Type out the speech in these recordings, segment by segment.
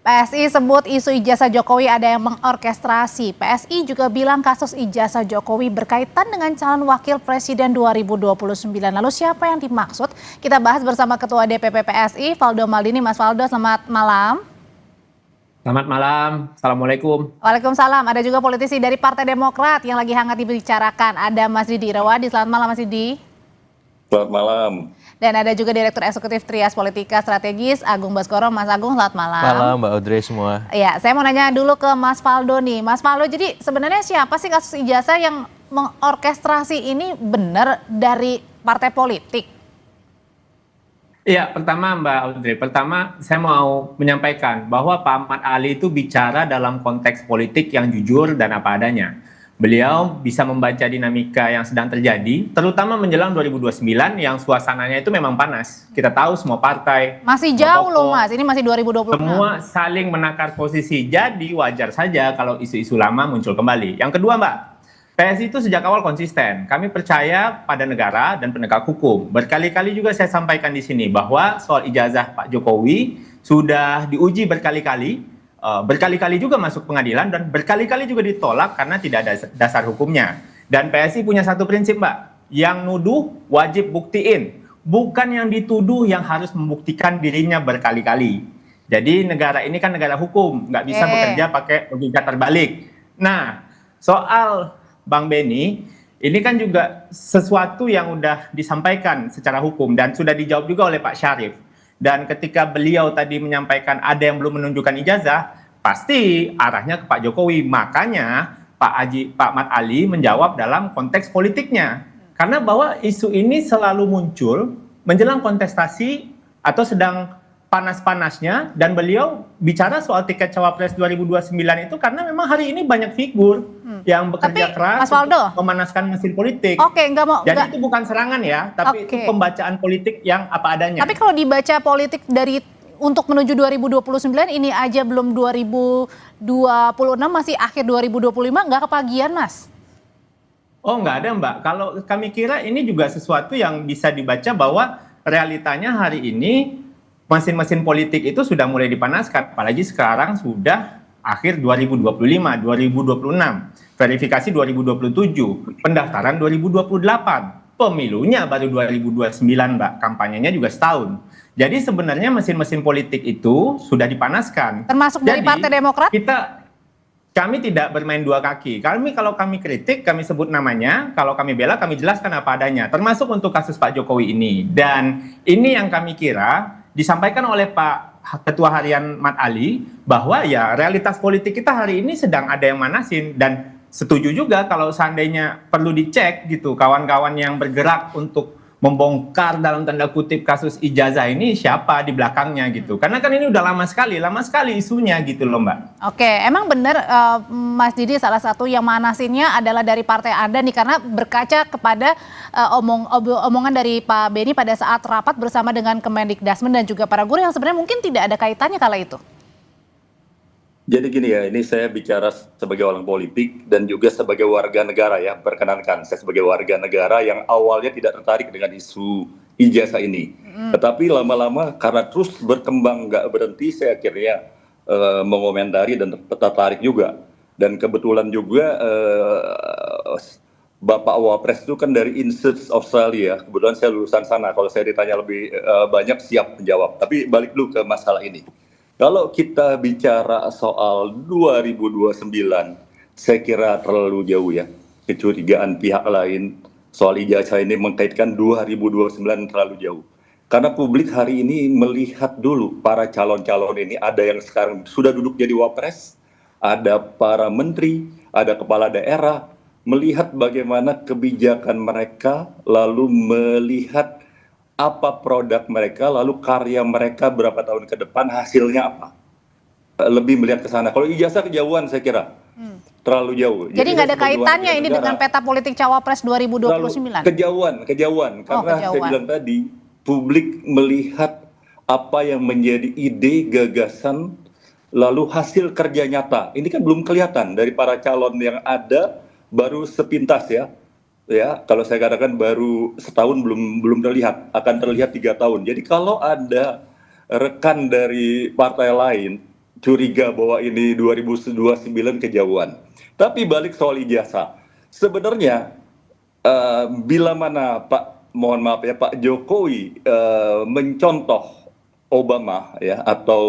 PSI sebut isu ijazah Jokowi ada yang mengorkestrasi. PSI juga bilang kasus ijazah Jokowi berkaitan dengan calon wakil presiden 2029. Lalu siapa yang dimaksud? Kita bahas bersama Ketua DPP PSI, Valdo Maldini. Mas Valdo, selamat malam. Selamat malam, Assalamualaikum. Waalaikumsalam. Ada juga politisi dari Partai Demokrat yang lagi hangat dibicarakan. Ada Mas Didi Irawadi. Selamat malam, Mas Didi. Selamat malam. Dan ada juga Direktur Eksekutif Trias Politika Strategis, Agung Baskoro. Mas Agung, selamat malam. Malam Mbak Audrey semua. Ya, saya mau nanya dulu ke Mas Valdo nih. Mas Valdo, jadi sebenarnya siapa sih kasus ijazah yang mengorkestrasi ini benar dari partai politik? Iya, pertama Mbak Audrey, saya mau menyampaikan bahwa Pak Ahmad Ali itu bicara dalam konteks politik yang jujur dan apa adanya. Beliau bisa membaca dinamika yang sedang terjadi, terutama menjelang 2029 yang suasananya itu memang panas. Kita tahu semua partai. Masih jauh loh Mas, ini masih 2026. Semua saling menakar posisi, jadi wajar saja kalau isu-isu lama muncul kembali. Yang kedua Mbak, PSI itu sejak awal konsisten. Kami percaya pada negara dan penegak hukum. Berkali-kali juga saya sampaikan di sini bahwa soal ijazah Pak Jokowi sudah diuji berkali-kali. Berkali-kali juga masuk pengadilan dan berkali-kali juga ditolak karena tidak ada dasar hukumnya. Dan PSI punya satu prinsip Mbak, yang nuduh wajib buktiin, bukan yang dituduh yang harus membuktikan dirinya berkali-kali. Jadi negara ini kan negara hukum, nggak bisa bekerja pakai logika terbalik. Nah, soal Bang Benny, ini kan juga sesuatu yang udah disampaikan secara hukum dan sudah dijawab juga oleh Pak Syarif. Dan ketika beliau tadi menyampaikan ada yang belum menunjukkan ijazah, pasti arahnya ke Pak Jokowi. Makanya Pak Ahmad Ali menjawab dalam konteks politiknya. Karena bahwa isu ini selalu muncul menjelang kontestasi atau sedang panas-panasnya, dan beliau bicara soal tiket cawapres 2029 itu karena memang hari ini banyak figur yang bekerja keras untuk memanaskan mesin politik. Jadi itu bukan serangan ya, tapi itu pembacaan politik yang apa adanya. Tapi kalau dibaca politik dari untuk menuju 2029 ini aja belum 2026, masih akhir 2025, nggak kepagian Mas? Oh nggak ada Mbak, kalau kami kira ini juga sesuatu yang bisa dibaca bahwa realitanya hari ini mesin-mesin politik itu sudah mulai dipanaskan, apalagi sekarang sudah akhir 2025, 2026, verifikasi 2027, pendaftaran 2028, pemilunya baru 2029 Mbak, kampanyenya juga setahun. Jadi sebenarnya mesin-mesin politik itu sudah dipanaskan. Termasuk dari Partai Demokrat? Kami tidak bermain dua kaki. Kalau kami kritik, kami sebut namanya. Kalau kami bela, kami jelaskan apa adanya. Termasuk untuk kasus Pak Jokowi ini. Dan ini yang kami kira disampaikan oleh Pak Ketua Harian Mat Ali bahwa ya realitas politik kita hari ini sedang ada yang manasin, dan setuju juga kalau seandainya perlu dicek gitu kawan-kawan yang bergerak untuk membongkar dalam tanda kutip kasus ijazah ini siapa di belakangnya gitu. Karena kan ini udah lama sekali isunya gitu loh Mbak. Oke, emang benar Mas Didi salah satu yang manasinnya adalah dari partai Anda nih, karena berkaca kepada omongan dari Pak Benny pada saat rapat bersama dengan Kemendikdasmen dan juga para guru yang sebenarnya mungkin tidak ada kaitannya kala itu. Jadi gini ya, ini saya bicara sebagai orang politik dan juga sebagai warga negara ya. Perkenankan, saya sebagai warga negara yang awalnya tidak tertarik dengan isu ijazah ini. Tetapi lama-lama karena terus berkembang nggak berhenti, saya akhirnya mengomentari dan tertarik juga. Dan kebetulan juga Bapak Wapres itu kan dari Institute Australia. Kebetulan saya lulusan sana, kalau saya ditanya lebih banyak siap menjawab. Tapi balik dulu ke masalah ini. Kalau kita bicara soal 2029, saya kira terlalu jauh ya. Kecurigaan pihak lain soal ijazah ini mengkaitkan 2029 terlalu jauh. Karena publik hari ini melihat dulu para calon-calon ini, ada yang sekarang sudah duduk jadi wapres, ada para menteri, ada kepala daerah, melihat bagaimana kebijakan mereka, lalu melihat apa produk mereka, lalu karya mereka berapa tahun ke depan, hasilnya apa. Lebih melihat ke sana. Kalau ijazah kejauhan saya kira. Terlalu jauh. Jadi nggak ada kaitannya ini dengan peta politik cawapres 2029? Kejauhan. Karena saya bilang tadi, publik melihat apa yang menjadi ide, gagasan, lalu hasil kerja nyata. Ini kan belum kelihatan dari para calon yang ada, baru sepintas ya. Ya, kalau saya katakan baru setahun belum terlihat, akan terlihat 3 tahun. Jadi kalau ada rekan dari partai lain curiga bahwa ini 2029 kejauhan. Tapi balik soal ijazah, sebenarnya bila mana Pak Jokowi mencontoh Obama ya, atau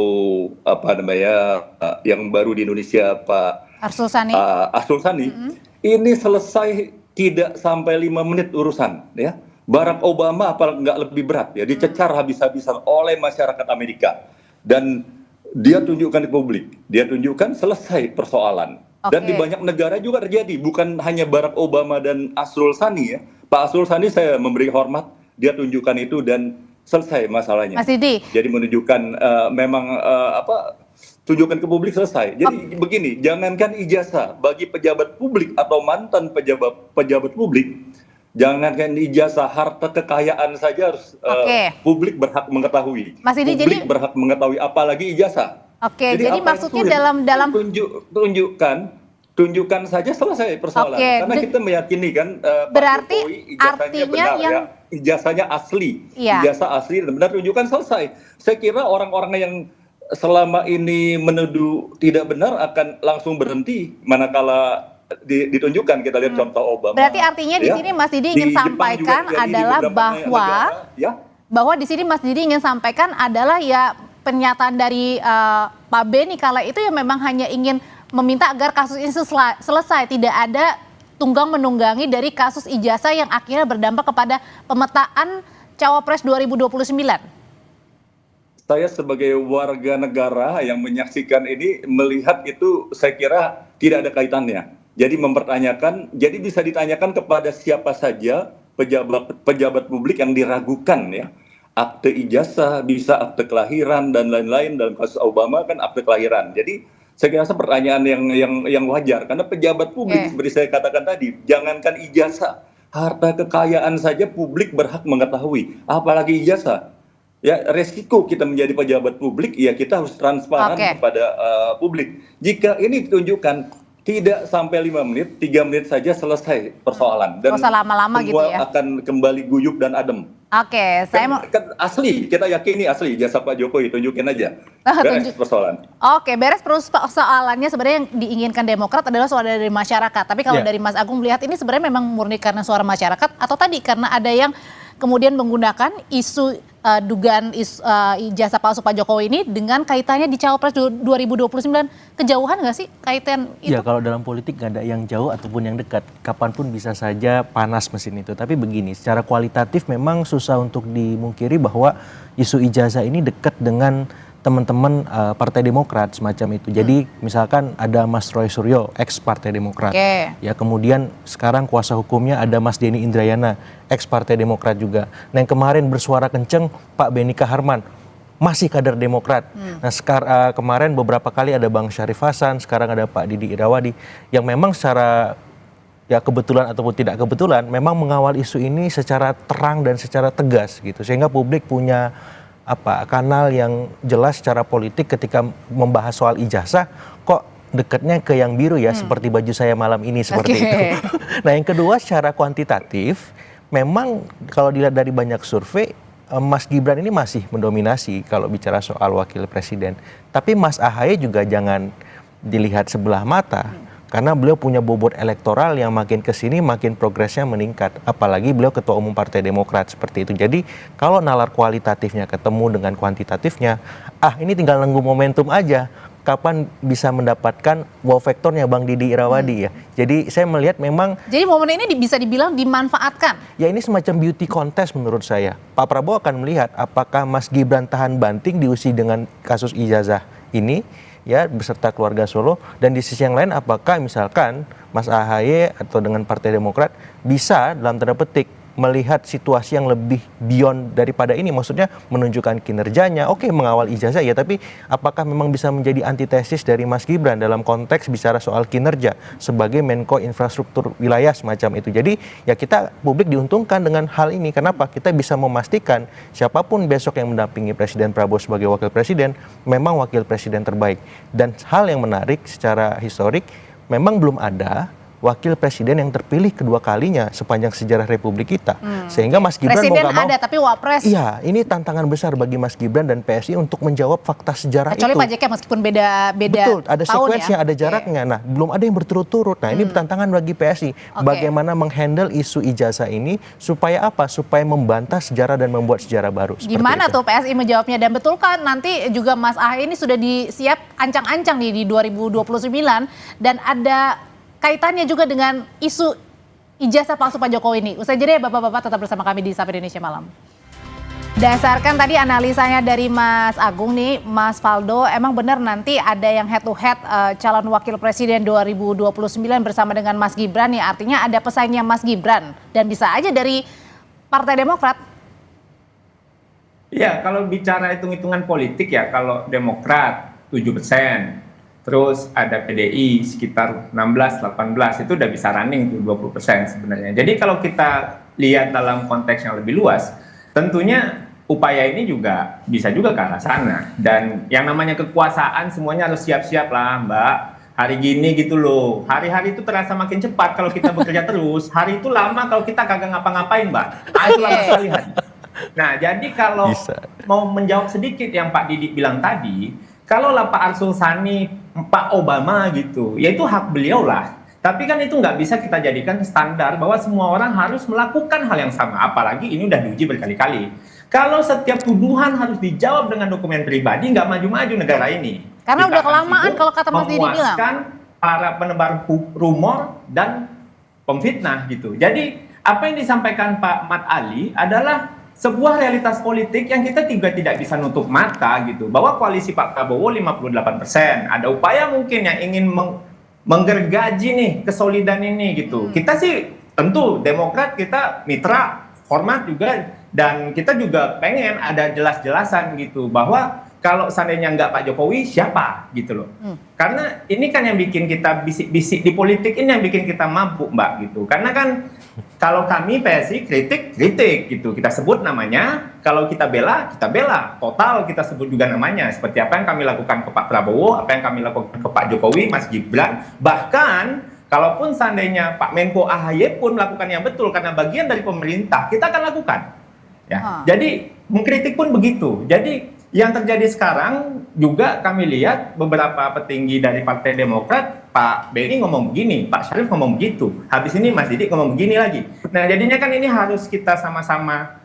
apa namanya yang baru di Indonesia Pak Arsul Sani. Arsul Sani, ini selesai tidak sampai 5 menit urusan ya. Barack Obama apa nggak lebih berat ya, dicecar habis-habisan oleh masyarakat Amerika, dan dia tunjukkan ke publik, dia tunjukkan selesai persoalan. Dan di banyak negara juga terjadi, bukan hanya Barack Obama dan Arsul Sani ya. Pak Arsul Sani saya memberi hormat, dia tunjukkan itu dan selesai masalahnya. Mas Didi. Jadi menunjukkan memang tunjukkan ke publik selesai. Jadi begini, jangankan ijazah bagi pejabat publik atau mantan pejabat publik, jangankan ijazah, harta kekayaan saja harus publik berhak mengetahui. Mas Didi, publik jadi berhak mengetahui, apalagi ijazah. Jadi maksudnya dalam tunjukkan saja selesai persoalan. Karena kita meyakini kan berarti Pak Jokowi ijazahnya benar ya, ijazahnya asli, ijazah asli dan benar, tunjukkan selesai. Saya kira orang-orang yang selama ini menuduh tidak benar akan langsung berhenti manakala ditunjukkan. Kita lihat contoh Obama. Berarti artinya di sini Mas Didi ingin sampaikan adalah bahwa di sini Mas Didi ingin sampaikan adalah ya pernyataan dari Pak Beni kala itu ya memang hanya ingin meminta agar kasus ini selesai, tidak ada tunggang menunggangi dari kasus ijazah yang akhirnya berdampak kepada pemetaan Cawapres 2029. Saya sebagai warga negara yang menyaksikan ini melihat itu, saya kira tidak ada kaitannya. Jadi mempertanyakan, jadi bisa ditanyakan kepada siapa saja pejabat publik yang diragukan ya. Akte ijazah, bisa akte kelahiran dan lain-lain. Dalam kasus Obama kan akte kelahiran. Jadi saya kira pertanyaan yang wajar, karena pejabat publik seperti saya katakan tadi, jangankan ijazah, harta kekayaan saja publik berhak mengetahui, apalagi ijazah. Ya, resiko kita menjadi pejabat publik, ya kita harus transparan kepada publik. Jika ini ditunjukkan tidak sampai 5 menit, 3 menit saja selesai persoalan. Dan lama-lama gitu ya, akan kembali guyup dan adem. Saya mau asli, kita yakin ini asli jasa Pak Jokowi, tunjukin aja. Beres persoalan. Beres persoalannya sebenarnya yang diinginkan Demokrat adalah suara dari masyarakat. Tapi kalau dari Mas Agung melihat ini sebenarnya memang murni karena suara masyarakat atau tadi karena ada yang kemudian menggunakan isu dugaan ijazah palsu Pak Jokowi ini dengan kaitannya di Cawapres 2029, kejauhan nggak sih kaitan itu? Ya, kalau dalam politik nggak ada yang jauh ataupun yang dekat, kapanpun bisa saja panas mesin itu. Tapi begini, secara kualitatif memang susah untuk dimungkiri bahwa isu ijazah ini dekat dengan teman-teman Partai Demokrat semacam itu. Jadi misalkan ada Mas Roy Suryo, ex Partai Demokrat. Ya, kemudian sekarang kuasa hukumnya ada Mas Denny Indrayana, ex Partai Demokrat juga. Nah, yang kemarin bersuara kenceng Pak Benika Harman, masih kader Demokrat. Nah, kemarin beberapa kali ada Bang Syarif Hasan, sekarang ada Pak Didi Irawadi yang memang secara ya kebetulan ataupun tidak kebetulan memang mengawal isu ini secara terang dan secara tegas gitu. Sehingga publik punya kanal yang jelas secara politik ketika membahas soal ijazah, kok dekatnya ke yang biru ya, seperti baju saya malam ini seperti itu. Nah, yang kedua secara kuantitatif, memang kalau dilihat dari banyak survei, Mas Gibran ini masih mendominasi kalau bicara soal wakil presiden. Tapi Mas AHY juga jangan dilihat sebelah mata. Karena beliau punya bobot elektoral yang makin kesini makin progresnya meningkat. Apalagi beliau ketua umum Partai Demokrat seperti itu. Jadi kalau nalar kualitatifnya ketemu dengan kuantitatifnya, ini tinggal nunggu momentum aja. Kapan bisa mendapatkan wow vektornya Bang Didi Irawadi ya. Jadi saya melihat memang. Jadi momen ini bisa dibilang dimanfaatkan. Ya, ini semacam beauty contest menurut saya. Pak Prabowo akan melihat apakah Mas Gibran tahan banting diuji dengan kasus ijazah ini, ya, beserta keluarga Solo, dan di sisi yang lain apakah misalkan Mas AHY atau dengan Partai Demokrat bisa dalam tanda petik melihat situasi yang lebih beyond daripada ini, maksudnya menunjukkan kinerjanya, mengawal ijazah ya, tapi apakah memang bisa menjadi antitesis dari Mas Gibran dalam konteks bicara soal kinerja sebagai Menko Infrastruktur Wilayah semacam itu. Jadi ya kita publik diuntungkan dengan hal ini. Kenapa? Kita bisa memastikan siapapun besok yang mendampingi Presiden Prabowo sebagai wakil presiden memang wakil presiden terbaik. Dan hal yang menarik secara historik, memang belum ada wakil presiden yang terpilih kedua kalinya sepanjang sejarah Republik kita. Sehingga Mas Gibran Presiden mau nggak mau, ada tapi wapres. iya, ini tantangan besar bagi Mas Gibran dan PSI untuk menjawab fakta sejarah Kecuali itu. Pak JK meskipun beda Betul, ada tahun sekuensnya, ya. ada jaraknya. Nah, belum ada yang berturut-turut. Nah, ini tantangan bagi PSI. Bagaimana menghandle isu ijazah ini supaya apa? Supaya membantah sejarah dan membuat sejarah baru. Seperti Gimana itu. tuh PSI menjawabnya, dan betul kan nanti juga Mas Ahaye ini sudah disiap ancang-ancang nih di 2029 dan ada kaitannya juga dengan isu ijazah palsu Pak Jokowi ini. Usai jeda ya Bapak-bapak, tetap bersama kami di Sapa Indonesia Malam. Dasarkan tadi analisanya dari Mas Agung nih, Mas Faldo, emang benar nanti ada yang head to head calon wakil presiden 2029 bersama dengan Mas Gibran nih, artinya ada pesaingnya Mas Gibran dan bisa aja dari Partai Demokrat. Ya, kalau bicara hitung-hitungan politik ya, kalau Demokrat 7%, terus ada PDI sekitar 16-18, itu udah bisa running tuh 20% sebenarnya. Jadi kalau kita lihat dalam konteks yang lebih luas, tentunya upaya ini juga bisa juga ke arah sana. Dan yang namanya kekuasaan semuanya harus siap-siap lah Mbak. Hari gini gitu loh, hari-hari itu terasa makin cepat kalau kita bekerja terus. Hari itu lama kalau kita kagak ngapa-ngapain Mbak. Itu lama sekali hari. Nah, jadi kalau mau menjawab sedikit yang Pak Didik bilang tadi, kalau lah Pak Arsul Sani, Pak Obama gitu, ya itu hak beliau lah. Tapi kan itu nggak bisa kita jadikan standar bahwa semua orang harus melakukan hal yang sama. Apalagi ini udah diuji berkali-kali. Kalau setiap tuduhan harus dijawab dengan dokumen pribadi, nggak maju-maju negara ini. Karena Kita udah akan kelamaan sibuk kalau kata Mas Didi bilang. memuaskan para penebar rumor dan pemfitnah gitu. Jadi apa yang disampaikan Pak Mat Ali adalah sebuah realitas politik yang kita juga tidak bisa nutup mata gitu, bahwa koalisi Pak Prabowo 58%, ada upaya mungkin yang ingin menggergaji nih kesolidan ini gitu. Kita sih tentu Demokrat kita mitra, hormat juga, dan kita juga pengen ada jelas-jelasan gitu bahwa kalau seandainya nggak Pak Jokowi siapa gitu loh. Karena ini kan yang bikin kita bisik-bisik di politik, ini yang bikin kita mabuk Mbak gitu. Karena kan kalau kami PSI kritik gitu, kita sebut namanya. Kalau kita bela, total kita sebut juga namanya. Seperti apa yang kami lakukan ke Pak Prabowo, apa yang kami lakukan ke Pak Jokowi, Mas Gibran. Bahkan kalaupun seandainya Pak Menko Ahaye pun melakukan yang betul karena bagian dari pemerintah, kita akan lakukan. Ya, jadi mengkritik pun begitu. Jadi yang terjadi sekarang juga kami lihat beberapa petinggi dari Partai Demokrat, Pak Benny ngomong begini, Pak Syarif ngomong begitu, habis ini Mas Didik ngomong begini lagi. Nah jadinya kan ini harus kita sama-sama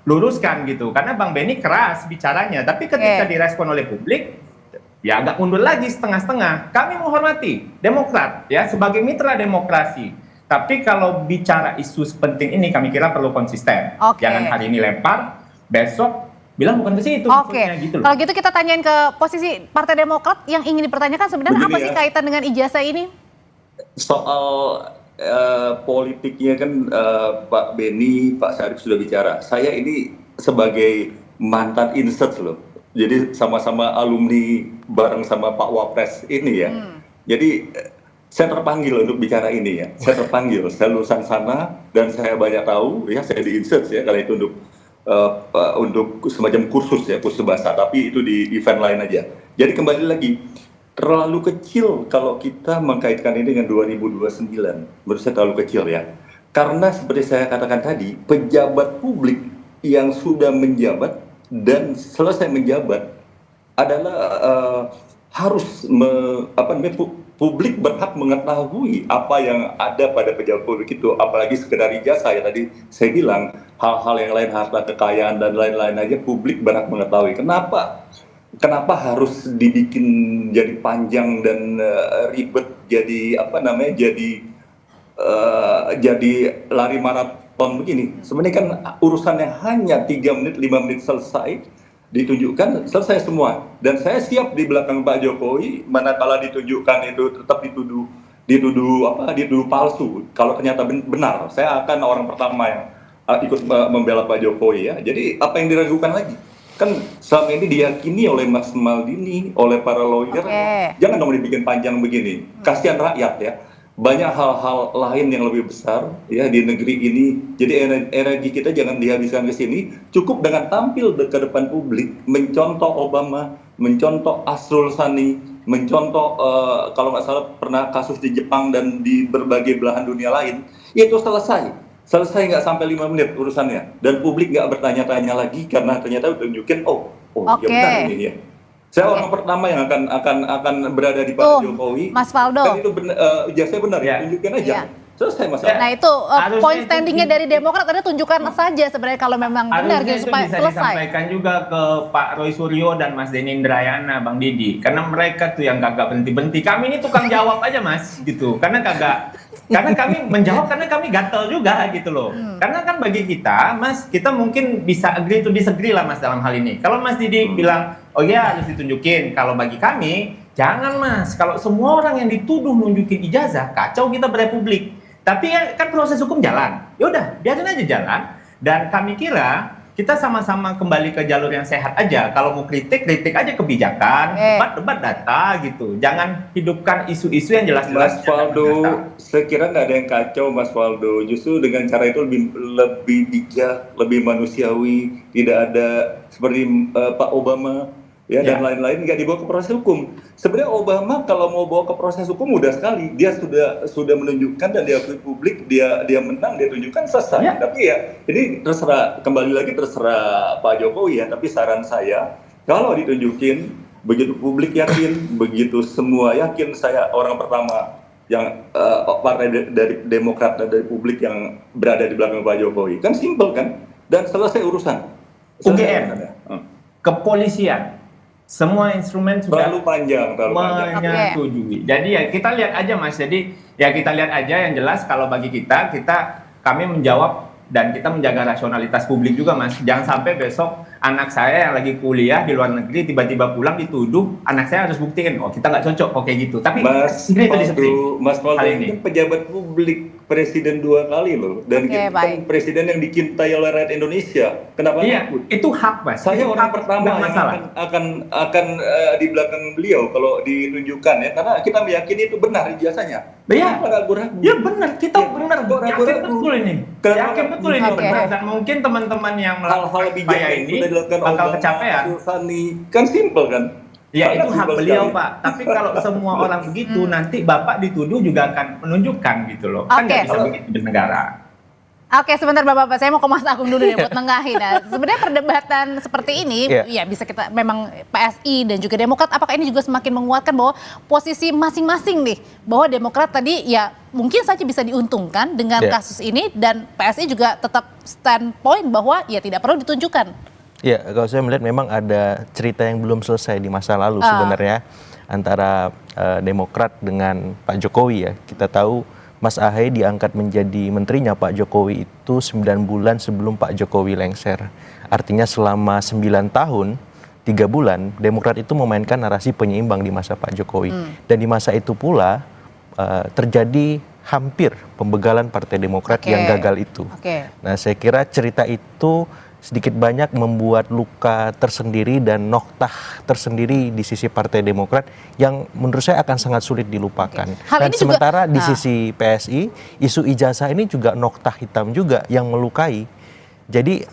luruskan gitu, karena Bang Benny keras bicaranya, tapi ketika direspon oleh publik, ya agak mundur lagi setengah-setengah. Kami menghormati Demokrat ya sebagai mitra demokrasi. Tapi kalau bicara isu sepenting ini kami kira perlu konsisten. Jangan hari ini lempar, besok bilang bukan ke situ. Gitu kalau gitu kita tanyain ke posisi Partai Demokrat yang ingin dipertanyakan sebenarnya apa sih kaitan dengan ijazah ini? Soal politiknya kan Pak Benny, Pak Syarif sudah bicara. Saya ini sebagai mantan insert loh. Jadi sama-sama alumni bareng sama Pak Wapres ini ya. Jadi saya terpanggil untuk bicara ini ya. Saya terpanggil, saya lulusan sana dan saya banyak tahu ya, saya di insert ya kali itu untuk semacam kursus ya, kursus bahasa, tapi itu di event lain aja. Jadi kembali lagi, terlalu kecil kalau kita mengkaitkan ini dengan 2029. Menurut saya terlalu kecil ya. Karena seperti saya katakan tadi, pejabat publik yang sudah menjabat dan selesai menjabat adalah harus publik berhak mengetahui apa yang ada pada pejabat publik itu, apalagi sekedar ijazah ya tadi saya bilang, hal-hal yang lain, harta kekayaan dan lain-lain aja publik berhak mengetahui. Kenapa harus dibikin jadi panjang dan ribet, jadi jadi lari maraton begini. Sebenarnya kan urusannya hanya 3 menit, 5 menit selesai, ditunjukkan selesai semua. Dan saya siap di belakang Pak Jokowi manakala ditunjukkan itu tetap dituduh palsu. Kalau ternyata benar, saya akan orang pertama yang ikut membela Pak Jokowi ya. Jadi apa yang diragukan lagi? Kan selama ini diyakini oleh Mas Maldini, oleh para lawyer, jangan dong dibikin panjang begini. Kasihan rakyat ya. Banyak hal-hal lain yang lebih besar ya di negeri ini. Jadi energi kita jangan dihabiskan ke sini. Cukup dengan tampil ke depan publik, mencontoh Obama, mencontoh Arsul Sani, mencontoh kalau nggak salah pernah kasus di Jepang dan di berbagai belahan dunia lain, itu selesai nggak sampai 5 menit urusannya, dan publik nggak bertanya-tanya lagi karena ternyata tunjukin ya benar ini ya. Saya orang pertama yang akan berada di Pak Jokowi. Mas Faldo. Kan itu ijazahnya benar ya, tunjukin aja. Iya. Selesai masalah. Nah itu poin standingnya dari Demokrat ada tunjukkan saja sebenarnya kalau memang benar gitu supaya bisa selesai. disampaikan juga ke Pak Roy Suryo dan Mas Denny Indrayana, Bang Didi, karena mereka tuh yang kagak berhenti-berhenti. Kami ini tukang jawab aja Mas gitu, karena kami menjawab karena kami gatel juga gitu loh. Karena kan bagi kita Mas, kita mungkin bisa agree to disagree lah Mas dalam hal ini. Kalau Mas Didi bilang oh ya harus ditunjukin, kalau bagi kami jangan Mas, kalau semua orang yang dituduh nunjukin ijazah kacau kita berepublik. Tapi kan proses hukum jalan, ya udah biarin aja jalan. Dan kami kira kita sama-sama kembali ke jalur yang sehat aja. Kalau mau kritik aja kebijakan, debat data gitu. Jangan hidupkan isu-isu yang jelas-jelas. Mas Faldo, saya kira nggak ada yang kacau Mas Faldo. Justru dengan cara itu lebih bijak, lebih manusiawi. Tidak ada seperti Pak Obama. Dan lain-lain nggak dibawa ke proses hukum. Sebenarnya Obama kalau mau bawa ke proses hukum mudah sekali. Dia sudah menunjukkan dan diakui publik dia menang, dia tunjukkan selesai. Tapi ya ini terserah Pak Jokowi ya. Tapi saran saya kalau ditunjukin begitu publik yakin, begitu semua yakin, saya orang pertama yang partai dari Demokrat dan dari publik yang berada di belakang Pak Jokowi. Kan simpel kan? Dan selesai urusan. UGM, kepolisian. Semua instrumen sudah terlalu panjang. menyetujui. Jadi ya kita lihat aja Mas. Jadi ya kita lihat aja yang jelas kalau bagi kami menjawab dan kita menjaga rasionalitas publik juga Mas. Jangan sampai besok anak saya yang lagi kuliah di luar negeri tiba-tiba pulang dituduh anak saya harus buktiin kita nggak cocok kayak gitu. Tapi Mas Faldo ini pejabat publik, presiden 2 kali loh, dan kan presiden yang dicintai oleh rakyat Indonesia. Kenapa takut? Itu hak Mas. Saya orang pertama yang akan di belakang beliau kalau ditunjukkan ya, karena kita meyakini itu benar ijazahnya. Ya benar, kita benar. Yakin betul ini. Yakin betul ini benar. Dan mungkin teman-teman yang hal-hal bijak ini bakal kecapean. Kan simpel kan? Ya itu hak beliau Pak. Tapi kalau semua orang begitu nanti Bapak dituduh juga akan menunjukkan gitu loh. Kan nggak bisa begitu di negara. Oke, sebentar Bapak-Bapak, saya mau ke Mas Agung dulu nih buat nengahin. Nah, sebenarnya perdebatan seperti ini ya bisa kita memang PSI dan juga Demokrat, apakah ini juga semakin menguatkan bahwa posisi masing-masing nih, bahwa Demokrat tadi ya mungkin saja bisa diuntungkan dengan kasus ini, dan PSI juga tetap standpoint bahwa ya tidak perlu ditunjukkan. Ya, kalau saya melihat memang ada cerita yang belum selesai di masa lalu sebenarnya antara Demokrat dengan Pak Jokowi ya. Kita tahu Mas Ahaye diangkat menjadi menterinya Pak Jokowi itu 9 bulan sebelum Pak Jokowi lengser. Artinya selama 9 tahun, 3 bulan, Demokrat itu memainkan narasi penyeimbang di masa Pak Jokowi. Dan di masa itu pula terjadi hampir pembegalan Partai Demokrat yang gagal itu. Nah, saya kira cerita itu sedikit banyak membuat luka tersendiri dan noktah tersendiri di sisi Partai Demokrat yang menurut saya akan sangat sulit dilupakan. Dan sementara di sisi PSI, isu ijazah ini juga noktah hitam juga yang melukai. Jadi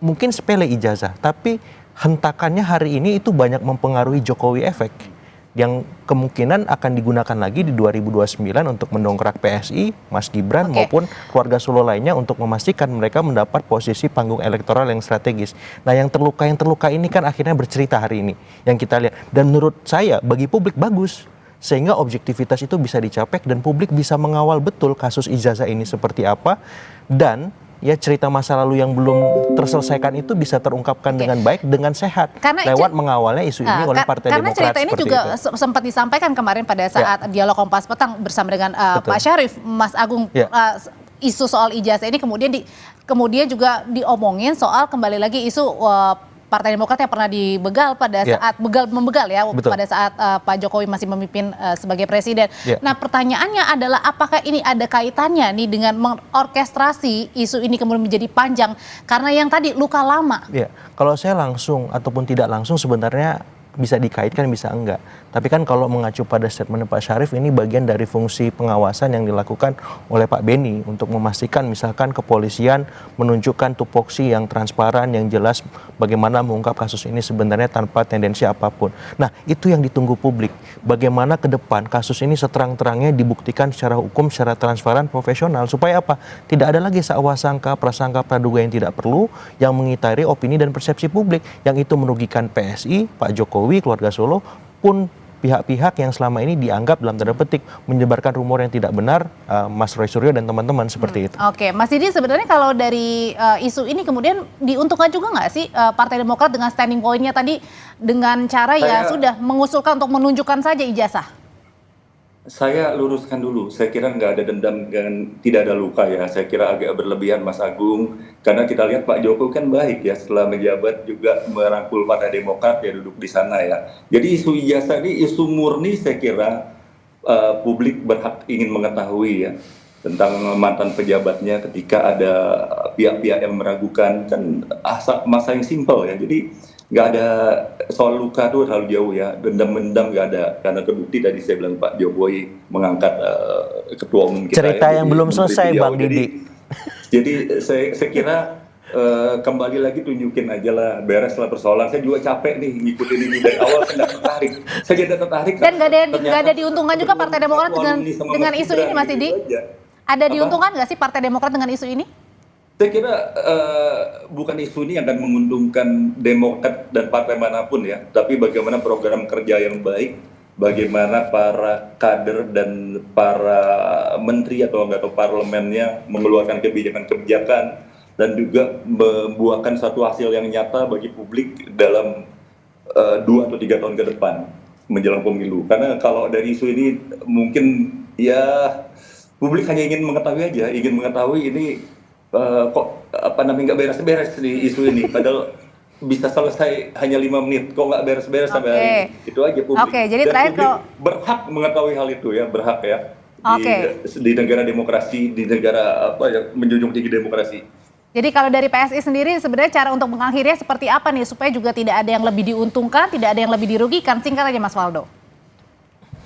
mungkin sepele ijazah, tapi hentakannya hari ini itu banyak mempengaruhi Jokowi efek yang kemungkinan akan digunakan lagi di 2029 untuk mendongkrak PSI, Mas Gibran maupun keluarga Solo lainnya untuk memastikan mereka mendapat posisi panggung elektoral yang strategis. Nah, yang terluka ini kan akhirnya bercerita hari ini yang kita lihat, dan menurut saya bagi publik bagus sehingga objektivitas itu bisa dicapai dan publik bisa mengawal betul kasus ijazah ini seperti apa, dan ya cerita masa lalu yang belum terselesaikan itu bisa terungkapkan dengan baik, dengan sehat, lewat mengawalnya isu ini oleh Partai Demokrat. Karena cerita ini juga sempat disampaikan kemarin pada saat dialog Kompas Petang bersama dengan Pak Syarif, Mas Agung, isu soal ijazah ini kemudian juga diomongin soal kembali lagi isu Partai Demokrat yang pernah dibegal pada saat membegal ya. Pada saat Pak Jokowi masih memimpin sebagai presiden. Nah, pertanyaannya adalah apakah ini ada kaitannya nih dengan mengorkestrasi isu ini kemudian menjadi panjang karena yang tadi luka lama? Ya, kalau saya langsung ataupun tidak langsung sebenarnya bisa dikaitkan, bisa enggak. Tapi kan kalau mengacu pada statement Pak Syarif, ini bagian dari fungsi pengawasan yang dilakukan oleh Pak Beni untuk memastikan misalkan kepolisian menunjukkan tupoksi yang transparan, yang jelas bagaimana mengungkap kasus ini sebenarnya tanpa tendensi apapun. Nah, itu yang ditunggu publik. Bagaimana ke depan kasus ini seterang-terangnya dibuktikan secara hukum, secara transparan, profesional, supaya apa? Tidak ada lagi sangka, prasangka, praduga yang tidak perlu, yang mengitari opini dan persepsi publik, yang itu merugikan PSI, Pak Jokowi, keluarga Solo, pun pihak-pihak yang selama ini dianggap dalam tanda petik menyebarkan rumor yang tidak benar, Mas Roy Suryo dan teman-teman seperti itu. Oke, Mas Didi, sebenarnya kalau dari isu ini kemudian diuntungkan juga nggak sih Partai Demokrat dengan standing point-nya tadi dengan cara ya sudah mengusulkan untuk menunjukkan saja ijazah? Saya luruskan dulu, saya kira nggak ada dendam dan tidak ada luka ya. Saya kira agak berlebihan Mas Agung, karena kita lihat Pak Jokowi kan baik ya, setelah menjabat juga merangkul Partai Demokrat ya duduk di sana ya. Jadi isu ijazah ini isu murni, saya kira publik berhak ingin mengetahui ya tentang mantan pejabatnya ketika ada pihak-pihak yang meragukan, kan masa yang simpel ya. Jadi nggak ada soal luka tuh terlalu jauh ya, dendam-dendam nggak ada, karena terbukti tadi saya bilang Pak Jokowi mengangkat ketua umum kita. Cerita ya, yang belum selesai Bang Didi. Jadi saya kira kembali lagi tunjukin aja lah, beres lah persoalan. Saya juga capek nih ngikutin ini dari awal, saya nggak tertarik. Saya jadi tertarik. Dan nggak ada diuntungkan juga Partai Demokrat dengan isu ini, Mas Didi? Ada diuntungkan nggak sih Partai Demokrat dengan isu ini? Saya kira bukan isu ini yang akan menguntungkan Demokrat dan partai manapun ya, tapi bagaimana program kerja yang baik, bagaimana para kader dan para menteri atau parlemennya mengeluarkan kebijakan-kebijakan dan juga membuahkan satu hasil yang nyata bagi publik dalam 2 atau 3 tahun ke depan menjelang pemilu. Karena kalau dari isu ini mungkin ya publik hanya ingin mengetahui aja, ingin mengetahui ini kok nggak beres-beres di isu ini, padahal bisa selesai hanya 5 menit, kok nggak beres-beres sampai hari ini. Itu aja publik. Jadi dan terakhir publik berhak mengetahui hal itu ya, berhak ya. Di negara demokrasi, di negara menjunjung tinggi demokrasi. Jadi kalau dari PSI sendiri sebenarnya cara untuk mengakhirinya seperti apa nih supaya juga tidak ada yang lebih diuntungkan, tidak ada yang lebih dirugikan? Singkat aja Mas Waldo.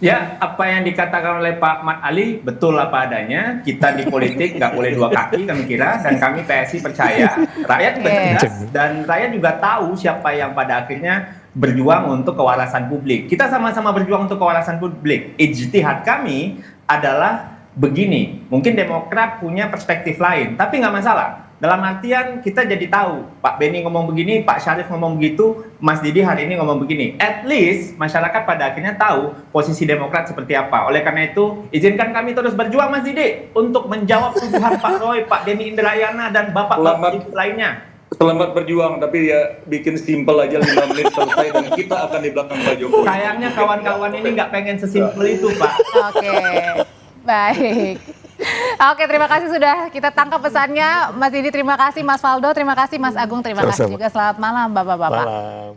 Ya, apa yang dikatakan oleh Pak Mat Ali betul apa adanya. Kita di politik nggak boleh 2 kaki kami kira, dan kami PSI percaya rakyat cerdas dan rakyat juga tahu siapa yang pada akhirnya berjuang untuk kewarasan publik. Kita sama-sama berjuang untuk kewarasan publik. Ijtihad kami adalah begini, mungkin Demokrat punya perspektif lain, tapi nggak masalah. Dalam artian kita jadi tahu, Pak Beni ngomong begini, Pak Syarif ngomong begitu, Mas Didi hari ini ngomong begini. At least masyarakat pada akhirnya tahu posisi Demokrat seperti apa. Oleh karena itu, izinkan kami terus berjuang Mas Didi untuk menjawab tuduhan Pak Roy, Pak Denny Indrayana, dan bapak-bapak lainnya. Selamat berjuang, tapi ya bikin simpel aja 5 menit selesai dan kita akan di belakang Pak Jokowi. Sayangnya kawan-kawan ini nggak pengen sesimpel itu, Pak. Oke, baik. Oke, terima kasih sudah kita tangkap pesannya. Mas Didi terima kasih, Mas Waldo terima kasih, Mas Agung terima kasih juga. Selamat malam Bapak-bapak.